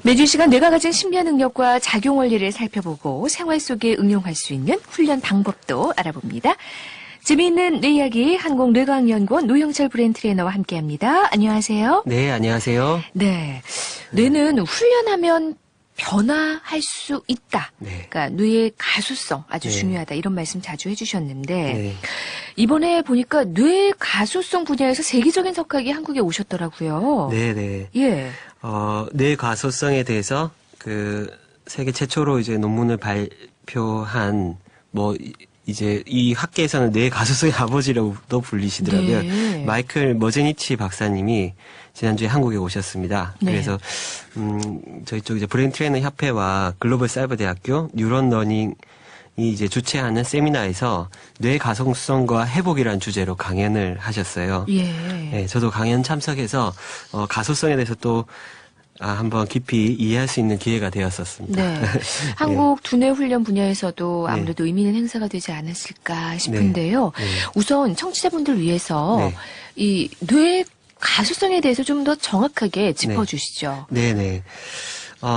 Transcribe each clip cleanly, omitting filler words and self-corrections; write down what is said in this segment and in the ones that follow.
매주 이 시간 뇌가 가진 신비한 능력과 작용 원리를 살펴보고 생활 속에 응용할 수 있는 훈련 방법도 알아봅니다. 재미있는 뇌 이야기 한국뇌과학연구원 노영철 브레인 트레이너와 함께합니다. 안녕하세요. 네, 안녕하세요. 네, 뇌는 훈련하면 변화할 수 있다. 네. 그러니까 뇌의 가수성 아주 네. 중요하다. 이런 말씀 자주 해주셨는데 네. 이번에 보니까 뇌 가수성 분야에서 세계적인 석학이 한국에 오셨더라고요. 네. 예. 뇌 가소성에 대해서 세계 최초로 이제 논문을 발표한 이제 이 학계에서는 뇌 가소성의 아버지라고도 불리시더라고요. 네. 마이클 머제니치 박사님이 지난주에 한국에 오셨습니다. 네. 그래서 저희 쪽 이제 브레인 트레이너 협회와 글로벌 사이버 대학교 뉴런 러닝이 이제 주최하는 세미나에서 뇌 가소성과 회복이라는 주제로 강연을 하셨어요. 예. 네, 저도 강연 참석해서 가소성에 대해서 또 한번 깊이 이해할 수 있는 기회가 되었었습니다. 네. 한국 두뇌 훈련 분야에서도 아무래도 의미 있는 행사가 되지 않았을까 싶은데요. 네. 우선 청취자분들 위해서 네. 이 뇌 가소성에 대해서 좀 더 정확하게 짚어주시죠. 네네.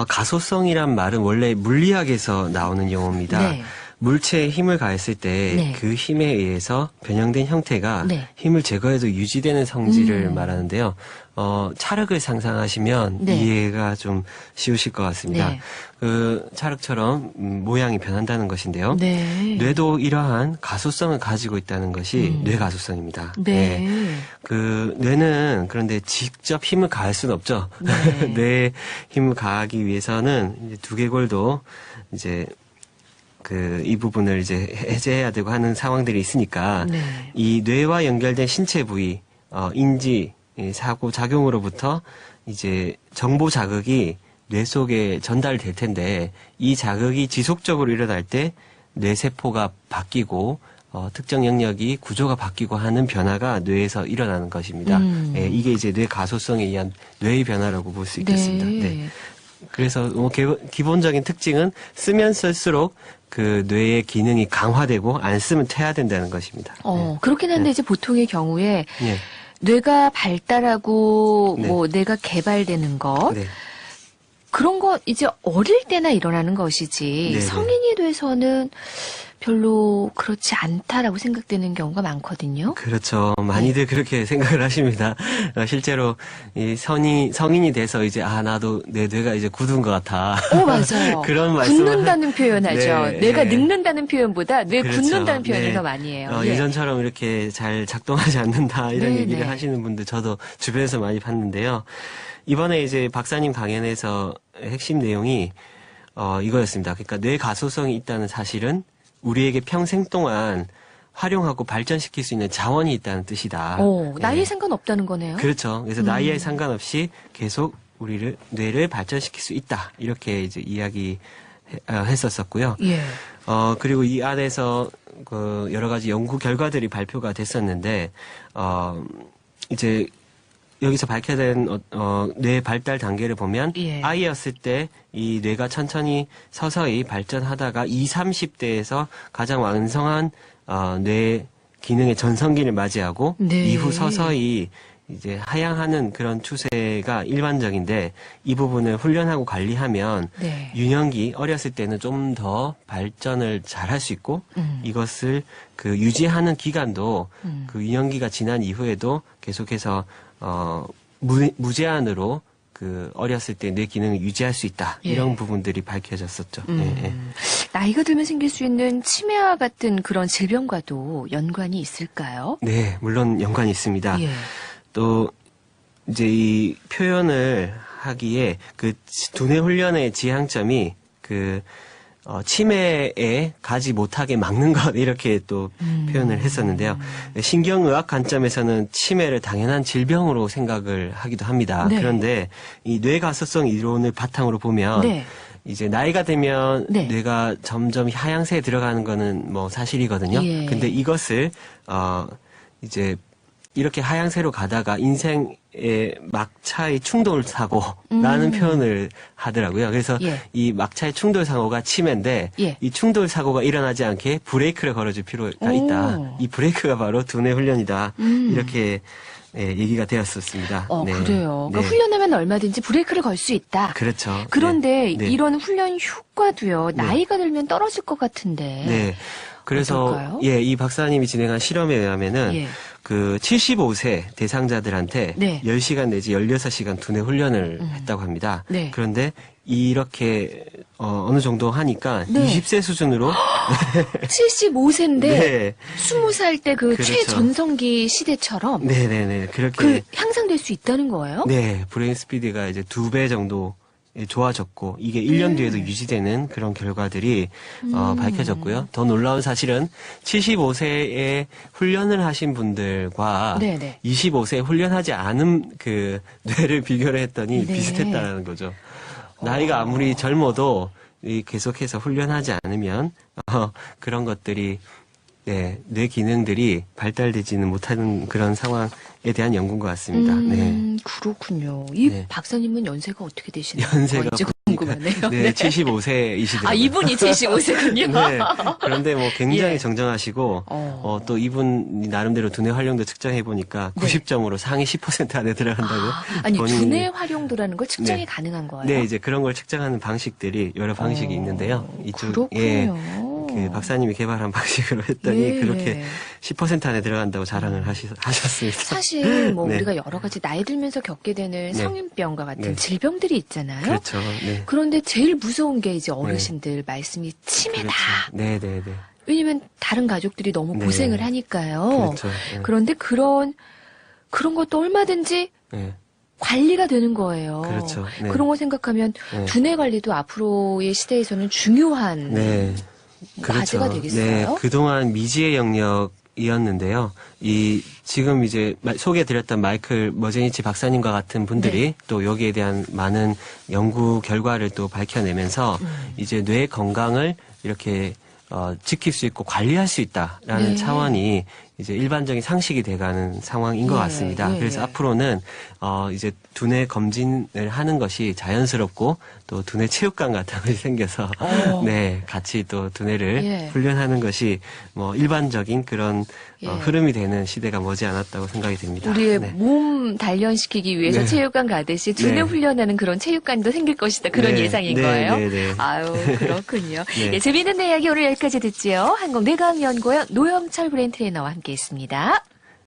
가소성이란 말은 원래 물리학에서 나오는 용어입니다. 네. 물체에 힘을 가했을 때 네. 그 힘에 의해서 변형된 형태가 네. 힘을 제거해도 유지되는 성질을 말하는데요. 찰흙을 상상하시면 네. 이해가 좀 쉬우실 것 같습니다. 네. 그 찰흙처럼 모양이 변한다는 것인데요. 네. 뇌도 이러한 가소성을 가지고 있다는 것이 뇌가소성입니다. 네. 그 뇌는 그런데 직접 힘을 가할 수는 없죠. 네. 뇌에 힘을 가하기 위해서는 이제 두개골도 이제 이 부분을 이제 해제해야 되고 하는 상황들이 있으니까 네. 이 뇌와 연결된 신체 부위, 인지, 사고, 작용으로부터 이제 정보 자극이 뇌 속에 전달될 텐데 이 자극이 지속적으로 일어날 때 뇌세포가 바뀌고 특정 영역이 구조가 바뀌고 하는 변화가 뇌에서 일어나는 것입니다. 이게 이제 뇌 가소성에 의한 뇌의 변화라고 볼 수 있겠습니다. 네. 그래서 기본적인 특징은 쓰면 쓸수록 그 뇌의 기능이 강화되고 안 쓰면 퇴화된다는 것입니다. 그렇긴 한데 이제 보통의 경우에 네. 뇌가 발달하고 네. 뭐 뇌가 개발되는 것 네. 그런 거 이제 어릴 때나 일어나는 것이지 네네. 성인이 돼서는 별로 그렇지 않다라고 생각되는 경우가 많거든요. 그렇죠. 많이들 그렇게 생각을 하십니다. 실제로 이 성인이 돼서 이제 나도 내 뇌가 이제 굳은 것 같아. 맞아요. 그런 말씀을 굳는다는 표현하죠. 네, 뇌가 네. 늙는다는 표현보다 뇌 그렇죠. 굳는다는 표현을 네. 더 많이 해요. 예전처럼 이렇게 잘 작동하지 않는다 이런 네네. 얘기를 하시는 분들 저도 주변에서 많이 봤는데요. 이번에 이제 박사님 강연에서 핵심 내용이 이거였습니다. 그러니까 뇌 가소성이 있다는 사실은 우리에게 평생 동안 활용하고 발전시킬 수 있는 자원이 있다는 뜻이다. 나이에 네. 상관없다는 거네요. 그렇죠. 그래서 나이에 상관없이 계속 뇌를 발전시킬 수 있다. 이렇게 이제 했었었고요. 예. 그리고 이 안에서 여러 가지 연구 결과들이 발표가 됐었는데, 이제 여기서 밝혀낸 뇌 발달 단계를 보면 예. 아이였을 때 이 뇌가 천천히 서서히 발전하다가 20, 30대에서 가장 왕성한 뇌 기능의 전성기를 맞이하고 네. 이후 서서히 이제 하향하는 그런 추세가 일반적인데 이 부분을 훈련하고 관리하면 네. 유년기 어렸을 때는 좀 더 발전을 잘 할 수 있고 이것을 유지하는 기간도 그 유년기가 지난 이후에도 계속해서 무제한으로 어렸을 때 뇌 기능을 유지할 수 있다. 예. 이런 부분들이 밝혀졌었죠. 예. 나이가 들면 생길 수 있는 치매와 같은 그런 질병과도 연관이 있을까요? 네, 물론 연관이 있습니다. 예. 또 이제 이 표현을 하기에 두뇌 훈련의 지향점이 치매에 가지 못하게 막는 것 이렇게 또 표현을 했었는데요. 신경의학 관점에서는 치매를 당연한 질병으로 생각을 하기도 합니다. 네. 그런데 이 뇌가소성 이론을 바탕으로 보면 네. 이제 나이가 되면 네. 뇌가 점점 하향세에 들어가는 거는 뭐 사실이거든요. 예. 근데 이것을 이제 이렇게 하향세로 가다가 인생의 막차의 충돌 사고라는 표현을 하더라고요. 그래서 예. 이 막차의 충돌 사고가 치매인데 예. 이 충돌 사고가 일어나지 않게 브레이크를 걸어줄 필요가 있다. 이 브레이크가 바로 두뇌 훈련이다. 이렇게 예, 얘기가 되었었습니다. 네. 그래요. 그러니까 네. 훈련하면 얼마든지 브레이크를 걸 수 있다. 그렇죠. 그런데 네. 네. 이런 훈련 효과도요. 나이가 들면 떨어질 것 같은데. 네. 그래서 어떨까요? 예, 이 박사님이 진행한 실험에 의하면은 예. 그 75세 대상자들한테 네. 10시간 내지 16시간 두뇌 훈련을 했다고 합니다. 네. 그런데 이렇게 어느 정도 하니까 네. 20세 수준으로 75세인데 네. 20살 때 그 그렇죠. 최전성기 시대처럼 네네네. 그렇게 그 향상될 수 있다는 거예요? 네, 브레인 스피드가 이제 2배 정도 좋아졌고 이게 1년 뒤에도 유지되는 그런 결과들이 밝혀졌고요. 더 놀라운 사실은 75세에 훈련을 하신 분들과 네네. 25세에 훈련하지 않은 그 뇌를 비교를 했더니 네. 비슷했다는 거죠. 나이가 아무리 젊어도 계속해서 훈련하지 않으면 그런 것들이 네, 뇌 기능들이 발달되지는 못하는 그런 상황에 대한 연구인 것 같습니다. 네. 그렇군요. 이 네. 박사님은 연세가 어떻게 되시나요? 연세가 이제 궁금하네요. 네, 75세이시더라고요. 아, 이분이 75세군요. 네. 그런데 뭐 굉장히 예. 정정하시고 또 이분이 나름대로 두뇌 활용도 측정해 보니까 네. 90점으로 상위 10% 안에 들어간다고. 아니, 본인이- 두뇌 활용도라는 걸 측정이 네. 가능한 거예요? 네, 이제 그런 걸 측정하는 방식들이 여러 방식이 있는데요. 그렇군요. 예, 그 박사님이 개발한 방식으로 했더니 네. 그렇게 10% 안에 들어간다고 자랑을 하셨습니다. 사실 뭐 네. 우리가 여러 가지 나이 들면서 겪게 되는 성인병과 같은 네. 질병들이 있잖아요. 그렇죠. 네. 그런데 제일 무서운 게 이제 어르신들 말씀이 치매다. 그렇죠. 네, 네, 네. 왜냐면 다른 가족들이 너무 네. 고생을 하니까요. 그렇죠. 네. 그런데 그런 것도 얼마든지 네. 관리가 되는 거예요. 그렇죠. 네. 그런 거 생각하면 네. 두뇌 관리도 앞으로의 시대에서는 중요한 네. 과제가 되겠어요? 네. 그동안 미지의 영역이었는데요. 지금 이제 소개해드렸던 마이클 머제니치 박사님과 같은 분들이 네. 또 여기에 대한 많은 연구 결과를 또 밝혀내면서 이제 뇌 건강을 이렇게 지킬 수 있고 관리할 수 있다라는 네. 차원이 이제 일반적인 상식이 돼가는 상황인 것 예, 같습니다. 예, 그래서 예. 앞으로는 이제 두뇌 검진을 하는 것이 자연스럽고 또 두뇌 체육관 같은 것이 생겨서 네 같이 또 두뇌를 예. 훈련하는 것이 뭐 일반적인 그런 예. 흐름이 되는 시대가 머지않았다고 생각이 됩니다. 우리의 네. 몸 단련시키기 위해서 네. 체육관 가듯이 두뇌 네. 훈련하는 그런 체육관도 생길 것이다. 그런 네. 예상인 네, 거예요? 네, 네. 아유, 그렇군요. 네. 예, 재미있는 이야기 오늘 여기까지 듣지요. 한국뇌과학연구원 노영철 브레인 트레이너와 함께했습니다.